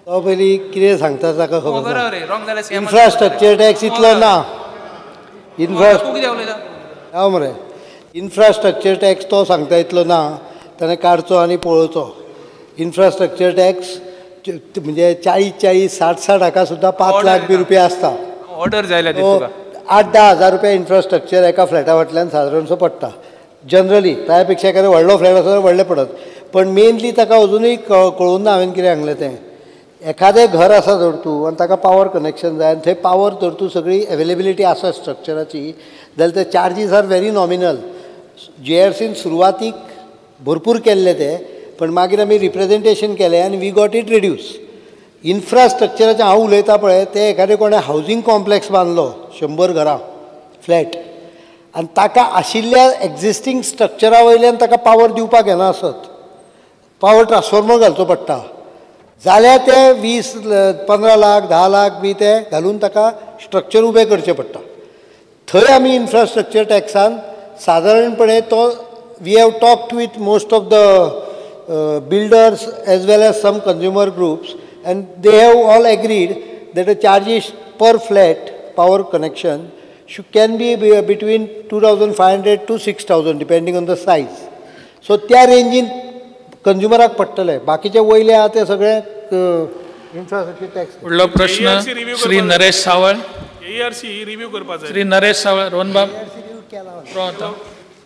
तो पयलीं कितें सांगता ताका खबर बरोबर ना. रे रॉंग जाल्यार स्कॅम इन्फ्रास्ट्रक्चर टॅक्स इतलो ना. तूं कितें उलयता हांव मरे इन्फ्रास्ट्रक्चर टॅक्स तो सांगता इतलो ना. ताणें काडचो आनी पळोवचो. इन्फ्रास्ट्रक्चर टॅक्स म्हणजे 40-60 हाका सुद्दां 5 लाख बी रुपया आसता. ऑर्डर जायला तो 8-10 हजार रुपया इन्फ्रास्ट्रक्चर एका फ्लॅटा फाटल्यान सादारणसो पडटा जनरली. त्या पेक्षा एखादो व्हडलो फ्लॅट आसा जाल्यार व्हडले पडत. पण मेनली ताका अजुनूय कळून ना हांवें कितें सांगलें तें. एखादें घर आसा जर तूं आनी ताका पावर कनेक्शन जाय आनी थंय पावर जर तूं सगळी अवेलेबिलिटी आसा स्ट्रक्चराची जाल्यार ते चार्जीस आर व्हेरी नॉमिनल. JRCन सुरवातीक भरपूर केल्ले ते पण मागीर आमी रिप्रेझेंटेशन केलें आनी वी गॉट इट रिड्यूस. इन्फ्रास्ट्रक्चराचें हांव उलयतां पळय तें एखादें कोणें हावजींग कॉम्प्लेक्स बांदलो 100 घरां फ्लॅट आनी ताका आशिल्ल्या एक्झिस्टींग स्ट्रक्चरा वयल्यान ताका पावर दिवपाक येना आसत. पावर ट्रान्सफॉर्मर घालचो पडटा जाल्यार ते 20-15 लाख 10 लाख बी ते घालून ताका स्ट्रक्चर उबें करचें पडटा. थंय आमी इन्फ्रास्ट्रक्चर टॅक्सान सादारणपणे तो we have talked with most of the builders as well as some consumer groups and they have all agreed that the charges per flat power connection can be between 2,500 to 6,000 depending on the size. So त्या रेंजीन कंज्युमराक पडटले. बाकीचे वयले आहा ते सगळे infrastructure tax. फुडलो प्रश्न श्री नरेश सावळ. Review करपाचो श्री नरेश सावळ रोहनबाब.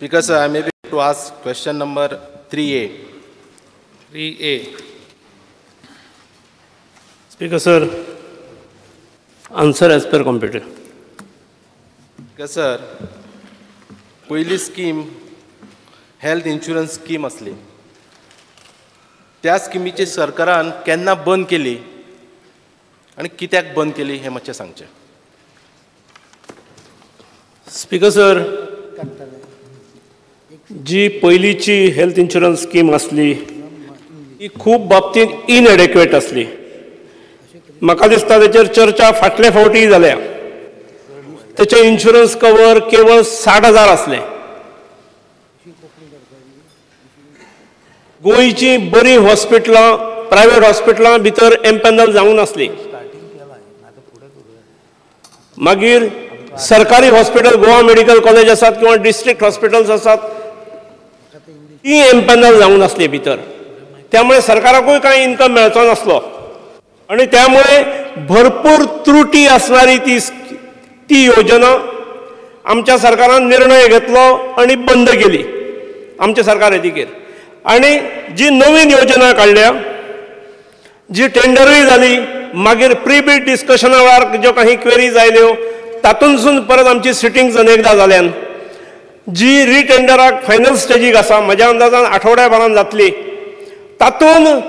Because I may be to ask question number 3A. 3A. Speaker sir, answer as per computer. Because sir, पहिली स्कीम हेल्थ इन्शुरन्स स्कीम असली. त्या स्किमीची सरकारान केन्ना बंद केली आणि कित्याक बंद केली हे मातशें सांगचें. स्पीकर सर, जी पयलींची हेल्थ इन्शुरन्स स्कीम असली ही खूब बाबतींत इनएडेक्वेट असली. म्हाका दिसता तेचेर चर्चा फाटले फावटी जाल्या. तेचे इन्शुरन्स कवर केवळ 60,000 असले. गोंयची बरी हॉस्पिटलां प्रायवेट हॉस्पिटलां भितर एम्पॅनल जावंक नासली. मागीर सरकारी हॉस्पिटल गोवा मेडिकल कॉलेज आसात किंवा डिस्ट्रिक्ट हॉस्पिटल्स आसात ती एम्पॅनल जावंक नासली भितर. त्यामुळे सरकाराकूय कांय इन्कम मेळचो नासलो आणि त्यामुळे भरपूर त्रुटी असणारी ती योजना आमच्या सरकारान निर्णय घेतलो आणि बंद केली आमच्या सरकार येतिकेर. आणि जी नवीन योजना काडल्या जी टेंडरूय जाली मागीर प्री-बीड डिस्कशना वेळार ज्यो काही क्वेरीज आयल्यो तातूंतसून परत आमची सिटींग्स अनेकदां जाल्यान जी रिटेंडराक फायनल स्टेजीक आसा म्हज्या अंदाजान आठवड्या भरान जातली. तातूंत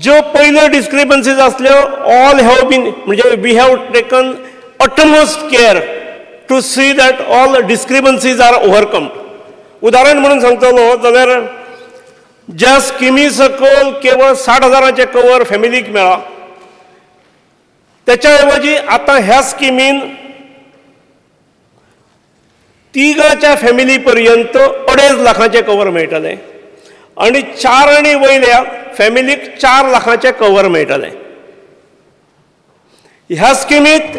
ज्यो पयल्यो डिस्क्रिपन्सीज आसल्यो ऑल हॅव बीन म्हणजे we have taken utmost care to see that all discrepancies are overcome. उदाहरण म्हणून सांगतलो जाल्यार ज्या स्किमी सकयल केवळ 60,000चे कवर फॅमिलीक मेळ्ळा त्याच्या ऐवजी आता ह्या स्किमीन 3 फॅमिली पर्यंत 2.5 लाखाचे कवर मेळटले आणि 4 आनी वयल्या फॅमिलीक 4 लाखाचे कवर मेळटले. ह्या स्किमीत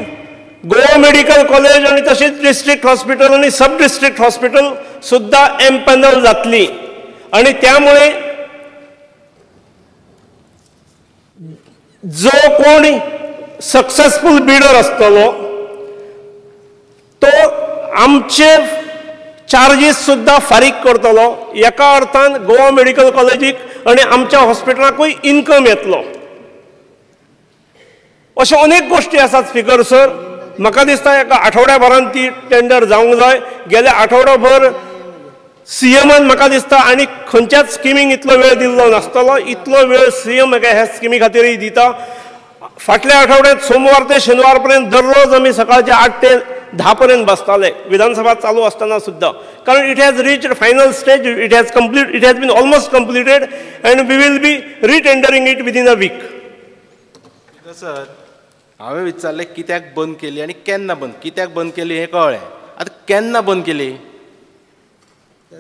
गोवा मेडिकल कॉलेज आणि तशीच डिस्ट्रिक्ट हॉस्पिटल आणि सब डिस्ट्रिक्ट हॉस्पिटल सुद्धा एम्पॅनल जातली आणि त्यामुळे जो कोणी सक्सेसफुल बिडर असतलो तो आमचे चार्जीस सुद्धा फारीक करतलो. एका अर्थान गोवा मेडिकल कॉलेजीक आणि आमच्या हॉस्पिटलाकूय इन्कम येतलो. अशो अनेक गोष्टी आसात स्पीकर सर. म्हाका दिसता एका आठवड्या भरान ती टेंडर जावंक जाय. गेल्या आठवडोभर सीएमान म्हाका दिसता आनी खंयच्याच स्किमीक इतलो वेळ दिल्लो नासतलो. इतलो वेळ सीएम ह्या स्किमी खातीरय दिता. फाटल्या आठवड्यात सोमवार ते शेनवार पर्यंत दररोज आमी सकाळचे 8 ते 10 पर्यंत बसताले विधानसभा चालू असताना सुद्धा. कारण it has reached final stage. It has been almost completed and we will be retendering it within a week. Sir हांवें विचारलें कित्याक बंद केली आनी केन्ना बंद कित्याक बंद केली हें कळ्ळें. आतां केन्ना बंद केली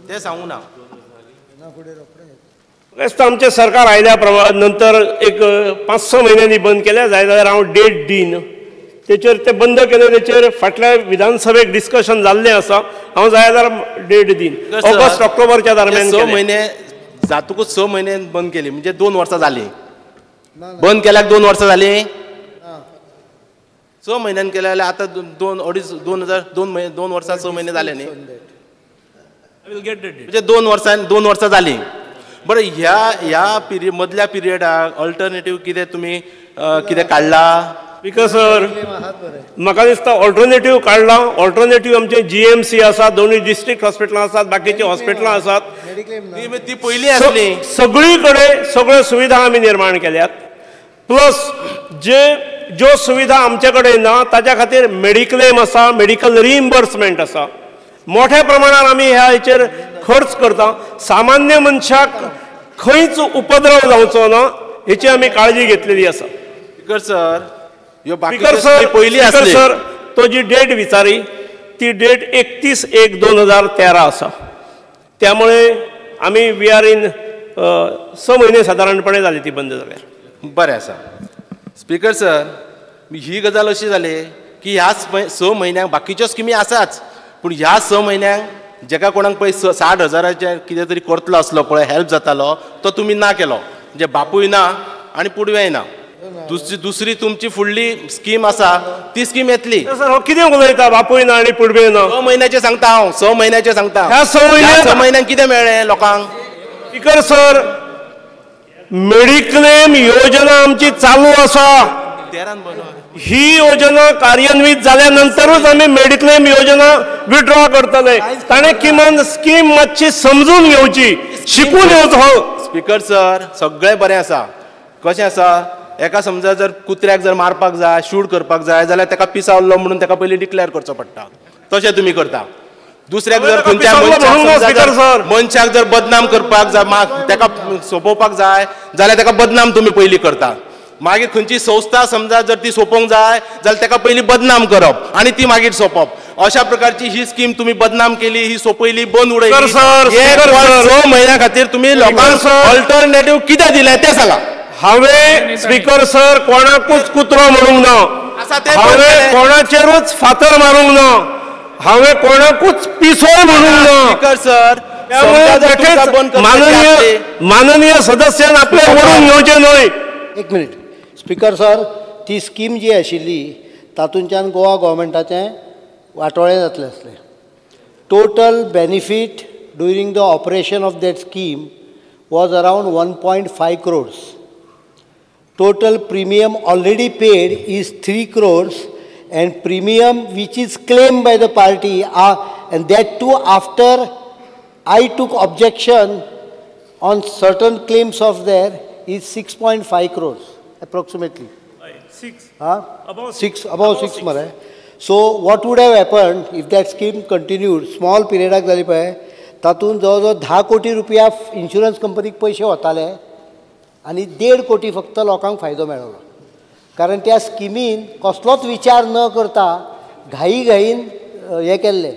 तें सांगूं ना. आमचे सरकार आयल्या नंतर एक 5-6 म्हयन्यांनी बंद केल्या जाय जाल्यार हांव डेट दिन तेचेर ते बंद केले तेचेर फाटल्या विधानसभेक डिस्कशन जाल्लें आसा हांव जाय जाल्यार डेट दिन ऑगस्ट ऑक्टोबरच्या दरम्यान 6 म्हयने जातकूच 6 म्हयने बंद केली म्हणजे 2 वर्सां जाली बंद केल्याक 2 वर्सां जाली 6 म्हयन्यान केल्या जाल्यार आतां 2 वर्सां 6 म्हयने जाले न्ही म्हणजे 2 वर्सां जाली बरं ह्या पिरियड मदल्या पिरियडाक अल्टरनेटीव कितें तुमी कितें काडला स्पीकर सर म्हाका दिसता ऑल्टरनेटीव काडला ऑल्टरनेटीव आमचे GMC आसात दोनूय डिस्ट्रिक्ट हॉस्पिटलां आसात बाकीची हॉस्पिटलां आसात ती पयलीं आसली सगळी कडेन सगळ्यो सुविधा आमी निर्माण केल्यात प्लस ज्यो सुविधा आमचे कडेन ना ताच्या खातीर मेडिक्लेम आसा मेडिकल रिइम्बर्समेंट आसा मोठ्या प्रमाणात आमी ह्या हेचेर खर्च करता सामान्य मनशाक खंयच उपद्रव जावचो ना हेची आमी काळजी घेतलेली आसा स्पीकर सर ह्यो स्पीकर सर पयलीं आसली सर तो जी डेट विचारी ती डेट 31/1/2013 आसा त्यामुळे आमी वी आर इन 6 म्हयने सादारणपणे जाली ती बंद जाल्यार बरें आसा स्पीकर सर ही गजाल अशी जाली की ह्या 6 म्हयन्यांक बाकीच्यो स्किमी आसाच पूण ह्या 6 म्हयन्यांक जेका कोणाक पळय 60,000 कितें तरी करतलो आसलो पळय हेल्प जातालो तो तुमी ना केलो म्हणजे बापूय ना आनी पुडवेय ना दुसरी तुमची फुडली स्कीम आसा ती स्कीम येतली सर हो कितें उलयता बापूय ना आनी पुडवेय ना 6 म्हयन्याचे सांगता हांव 6 म्हयन्याचे सांगता ह्या 6 म्हयन्यांक कितें मेळ्ळें लोकांक स्पीकर सर मेडिक्लेम योजना आमची चालू आसा ही योजना कार्यान्वित जाल्या नंतरूच आमी मेडिक्लेम योजना विड्रॉ करतले ताणें किमान स्कीम मातशी समजून घेवची शिकून येवचो स्पीकर सर सगळें बरें आसा कशें आसा एका समजा जर कुत्र्याक जर मारपाक जाय शूट करपाक जाय जाल्यार ताका पिसावल्लो म्हणून ताका पयलीं डिक्लेअर करचो पडटा तशें तुमी करता दुसऱ्याक जर खंयच्या मनशाक जर बदनाम करपाक जाय ताका सोंपोवपाक जाय जाल्यार ताका बदनाम तुमी पयलीं करता मागीर खंयची संस्था समजा जर ती सोंपोवंक जाय जाल्यार ताका पयलीं बदनाम करप आनी ती मागीर सोंपप अशा प्रकारची ही स्कीम तुमी बदनाम केली ही सोपयली बंद उडयली 6 म्हयन्या खातीर तुमी लोकांक अल्टरनेटीव कितें दिलें तें सांगा हांवें स्पीकर सर कोणाकूच कुत्रो म्हणूंक ना हांवें कोणाचेरूच फातर मारूंक ना हांवें कोणाकूच पिसोय म्हणूंक ना स्पीकर सर माननीय सदस्यान आपले वळून घेवचें न्हय एक मिनिट स्पीकर सर ती स्कीम जी आशिल्ली तातूंतल्यान गोवा गव्हर्मेंटाचें वाटोळें जातलें आसलें total benefit during the operation of that scheme was around 1.5 crores. Total premium already paid is 3 crores and premium which is claimed by the party and that too after I took objection on certain claims of there is 6.5 crores approximately. About 6 mare. So what would have happened if that scheme continued small period जाली पळय तातूंत जवळ 10 कोटी रुपया insurance कंपनीक पयशे वताले आनी 1.5 कोटी फक्त लोकांक फायदो मेळ्ळो कारण त्या स्किमीन कसलोच विचार न करता घाईन हें केल्लें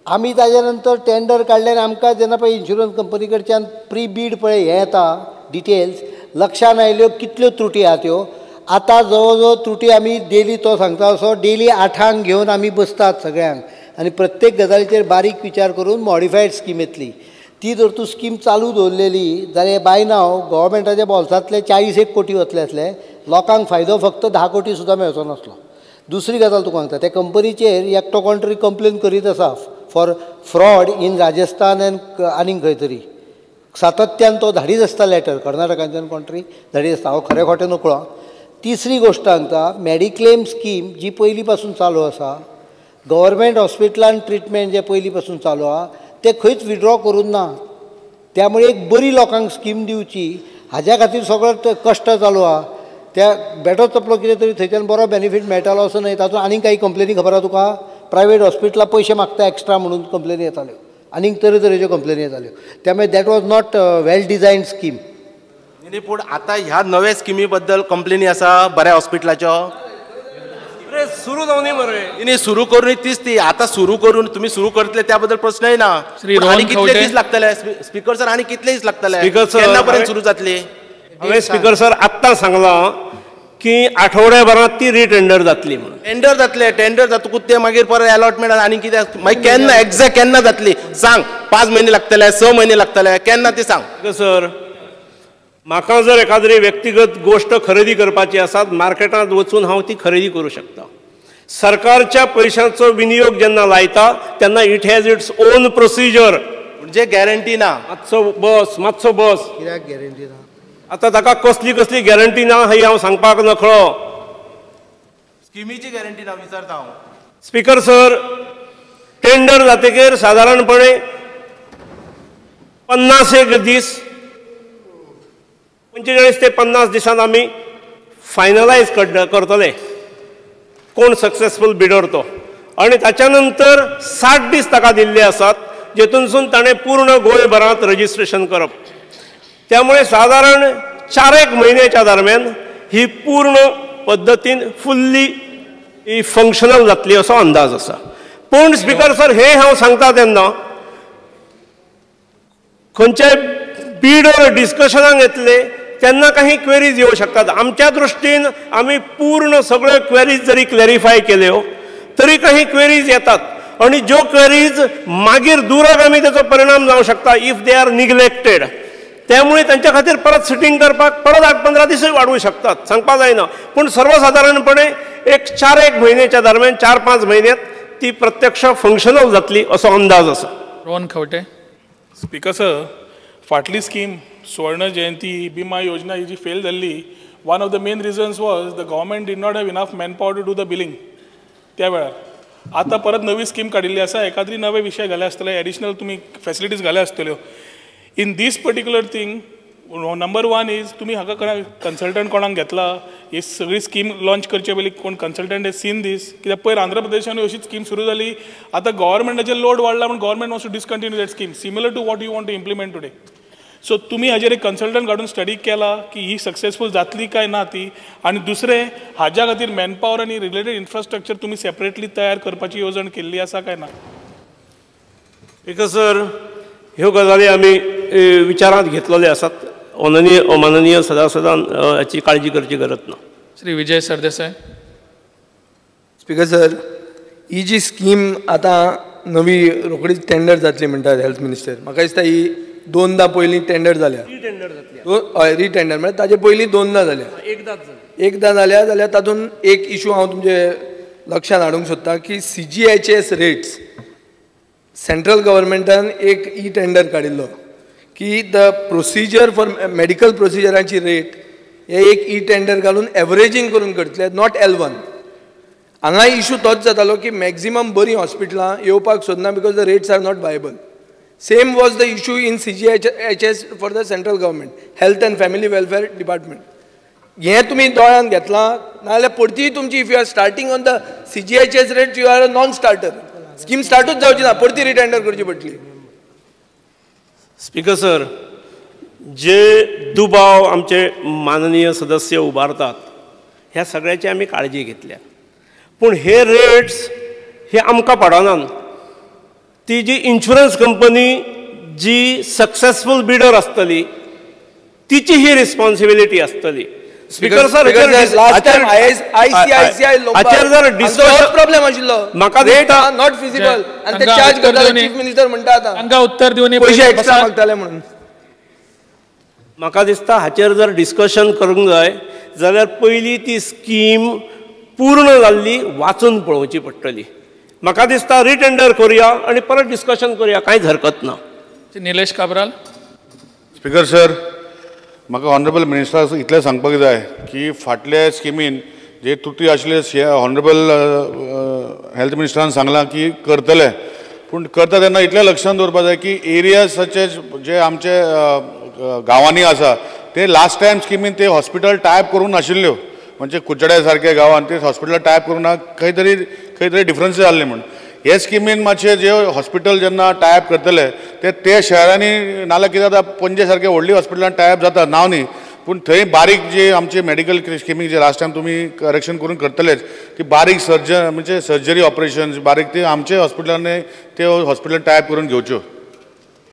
आमी ताजे नंतर टेंडर काडलें आनी आमकां जेन्ना पळय इन्शुरन्स कंपनी कडच्यान प्री बीड पळय हें येता डिटेल्स लक्षांत आयल्यो कितल्यो त्रुटी आहा त्यो आतां जवळ त्रुटी आमी डेली तो सांगता असो डेली 8 घेवन आमी बसतात सगळ्यांक आनी प्रत्येक गजालीचेर बारीक विचार करून मॉडिफायड स्कीम येतली ती जर तूं स्कीम चालू दवरलेली जाल्यार बाय नाव गव्हर्मेंटाच्या बॉल्सांतले 40 कोटी वतले आसले लोकांक फायदो फक्त 10 कोटी सुद्दां मेळचो नासलो दुसरी गजाल तुका सांगता त्या कंपनीचेर एकटो कोण तरी कंप्लेन करीत आसा for fraud in Rajasthan end आनीक खंय तरी सातत्यान तो धाडीत आसता लेटर कर्नाटकांच्यान कोण तरी धाडीत आसता हांव खरें खोटें नकळो तिसरी गोश्ट सांगता मेडिक्लेम स्कीम जी पयलीं पासून चालू आसा गव्हर्मेंट हॉस्पिटलान ट्रिटमेंट जे पयलीं पासून चालू आहा ते खंयच विड्रॉ करून ना त्यामुळे एक बरी लोकांक स्कीम दिवची हाज्या खातीर सगळो कश्ट चालू आहा त्या बेटो चपलो कितें तरी थंयच्यान बरो बेनिफीट मेळटालो असो न्हय तातूंत आनीक काही कंप्लेनी खबर आहा तुका प्रायवेट हॉस्पिटलां पयशे मागता एक्स्ट्रा म्हणून कंप्लेनी येताल्यो आनीक तरेतरेच्यो कंप्लेनी येताल्यो त्यामुळे that was not well designed scheme पूण आतां ह्या नव्या स्किमी बद्दल कंप्लेनी आसा बऱ्या हॉस्पिटलाच्यो सुरू जाऊ नये मरे. नाही सुरू करून तीच ती आता सुरू करून तुम्ही सुरू करतले त्याबद्दल प्रश्नही ना. श्री रोहन आणि कितले खंवटे. दीस लागतले स्पीकर सर आणि कितले दीस लागतले स्पीकर सर, केन्ना पर्यंत सुरू जातली. हांवें स्पीकर सर आत्तां सांगलां की आठवड्याभरात ती रिटेंडर जातली म्हणून. टेंडर जातले टेंडर जातकूच ते मागीर परत अलॉटमेंट आनी कित्याक मागीर केन्ना एक्झॅक्ट केन्ना जातली सांग. 5 महिने लागतले 6 महिने लागतले केन्ना ती सांग. स्पीकर सर, म्हाका जर एखादी व्यक्तिगत गोष्ट खरेदी करपाची आसा मार्केटांत वचून हांव ती खरेदी करूं शकता. सरकारच्या पैशांचो विनियोग जेन्ना लायता तेन्ना it has its own procedure. म्हणजे गॅरंटी ना. मातसो बस. कित्याक गॅरंटी ना? आतां ताका कसली गॅरंटी ना ही हांव सांगपाक नकळो. स्किमीची गॅरंटी ना विचारता हांव. स्पीकर सर, टेंडर जातकीर सादारणपणे 50 दीस 45 ते 50 दिसांत आमी फायनलायज करतले कोण सक्सेसफूल बिडर तो. आणि ताच्या नंतर 60 दीस ताका दिल्ले आसात जेतूनसून ताणें पूर्ण गोंयभरांत रजिस्ट्रेशन करप. त्यामुळे साधारण 4 म्हयन्याच्या दरम्यान ही पूर्ण पद्दतीन फुल्ली ही फंक्शनल जातली असो अंदाज आसा. पूण स्पीकर सर, हे हांव सांगता तेन्ना खंयच्याय बिडर डिस्कशनाक येतले तेन्ना काही क्वेरीज येवं शकतात. आमच्या दृश्टीन आमी पूर्ण सगळ्यो क्वेरीज जरी क्लॅरिफाय केल्यो तरी काही क्वेरीज येतात. आणि ज्यो क्वेरीज मागीर दुरगामी त्याचो परिणाम जावं शकता इफ दे आर निग्लेक्टेड. त्यामुळे त्यांच्या खातीर परत सिटींग करपाक परत 8-15 दिसूय वाडूं शकतात, सांगपा जायना. पूण सर्वसाधारणपणे एक 4 म्हयन्याच्या दरम्यान 4-5 म्हयन्यात ती प्रत्यक्ष फंक्शनल जातली असो अंदाज आसा. रोहन खंवटे. स्पीकर सर, फाटली स्कीम स्वर्ण जयंती बिमा योजना ही जी फेल जाल्ली, one of the main reasons was the government did not have enough man power to do the billing त्या वेळार. आता परत नवी स्कीम काडिल्ली आसा, एखादी नवे विशय घाले आसतले, एडिशनल तुमी फॅसिलिटीज घाले आसतल्यो. In this particular thing number 1 is तुमी हाका कन्सल्टंट कोणाक घेतला ही सगळी स्कीम लॉन्च करचे पयलीं कोण कन्सल्टंट हेज सीन दीस. कित्याक पयर आंध्र प्रदेशान अशी स्कीम सुरू जाली. आतां गव्हर्मेंटाचेर लोड वाडला म्हणून government wants to discontinue that scheme similar to what you want to implement today. So तुम्ही हाजेर एक कन्सल्टंट काडून स्टडी केला की ही सक्सेसफूल जातली काय ना ती. आणि दुसरें हाज्या खातीर मॅनपॉवर आनी रिलेटेड इन्फ्रास्ट्रक्चर तुम्ही सेपरेटली तयार करपाची येवजण केल्ली आसा काय ना? बिकॉज सर, ह्यो गजाली आमी विचारांत घेतलेले आसात. माननीय सदान हाची काळजी करची गरज ना. श्री विजय सरदेसाय. स्पीकर सर, ही जी स्कीम आतां नवी रोखडीच टेंडर जातली म्हणटात हेल्थ मिनिस्टर, म्हाका दिसता ही 2दा पयलीं टेंडर जाल्या. रिटेंडर म्हणजे ताजे पयलीं 2दा जाल्या. एकदा जाल्या जाल्यार तातूंत एक इशू हांव तुमचे लक्षांत हाडूंक सोदतां की CGHS रेट्स सेंट्रल गव्हर्मेंटान एक टेंडर काडिल्लो की द प्रोसिजर फॉर मेडिकल प्रोसिजरांची रेट हे एक टेंडर घालून एवरेजींग करून करतले, नॉट L1. हांगा इशू तोच जातालो की मॅक्झिमम बरी हॉस्पिटलां येवपाक सोदना because the rates are not viable. Same was the issue in CGHS for the central government health and family welfare department. हें तुमी दोळ्यान घेतलां नाजाल्यार परती तुमची if you are starting on the CGHS rate you are a non starter. Scheme स्टार्टूच जावची ना, परती रिटेंडर करची पडटली. स्पीकर सर, जे दुबाव आमचे माननीय सदस्य उबारतात ह्या सगळ्याची आमी काळजी घेतल्या. पूण हे रेट्स हे आमकां पडनात. ती जी इन्शुरन्स कंपनी जी सक्सेसफूल बिडर आसतली तिची ही रिस्पॉन्सिबिलिटी आसतली. Speaker sir, last time ICICI problem आशिल्लो. म्हाका रेट नॉट फिजिबल आनी ते चार्ज करताले. चीफ मिनिस्टर म्हणटा आतां तांकां उत्तर दिवन पयशे एक्स्ट्रा मागताले म्हणून. म्हाका दिसता हाचेर जर डिस्कशन करूंक जाय जाल्यार पयलीं ती स्कीम पूर्ण जाल्ली वाचून पळोवची पडटली. म्हाका दिसता रिटेंडर करुया आनी परत डिस्कशन करुया, कांयच हरकत ना. निलेश काब्राल. स्पीकर सर, म्हाका ऑनरेबल मिनिस्टर इतलें सांगपाक जाय की फाटल्या स्किमीन जे त्रुटी आशिल्ले ऑनरेबल हेल्थ मिनिस्टरान सांगलां की करतले. पूण करता तेन्ना इतलें लक्षांत दवरपाक जाय की एरियाज सच जे आमचे गांवांनी आसा ते लास्ट टायम स्किमीन ते हॉस्पिटल टायप करून नाशिल्ल्यो. म्हणजे कुचड्या सारक्या गांवांत ते हॉस्पिटल टायप करून खंय तरी डिफरन्स जाल्ले म्हण. हे स्किमीन मातशे जे हॉस्पिटल जेन्ना टायप करतले ते शहरांनी नाल्यार कितें जाता पणजे सारके व्हडली हॉस्पिटलां टायप जाता नांव न्ही. पूण थंय बारीक जे आमचे मेडिकल स्किमीक जे लास्ट टायम तुमी करेक्शन करून करतलेच ती बारीक म्हणजे सर्जरी ऑपरेशन बारीक ते आमचे हॉस्पिटलांनी ते हॉस्पिटलान टायप करून घेवच्यो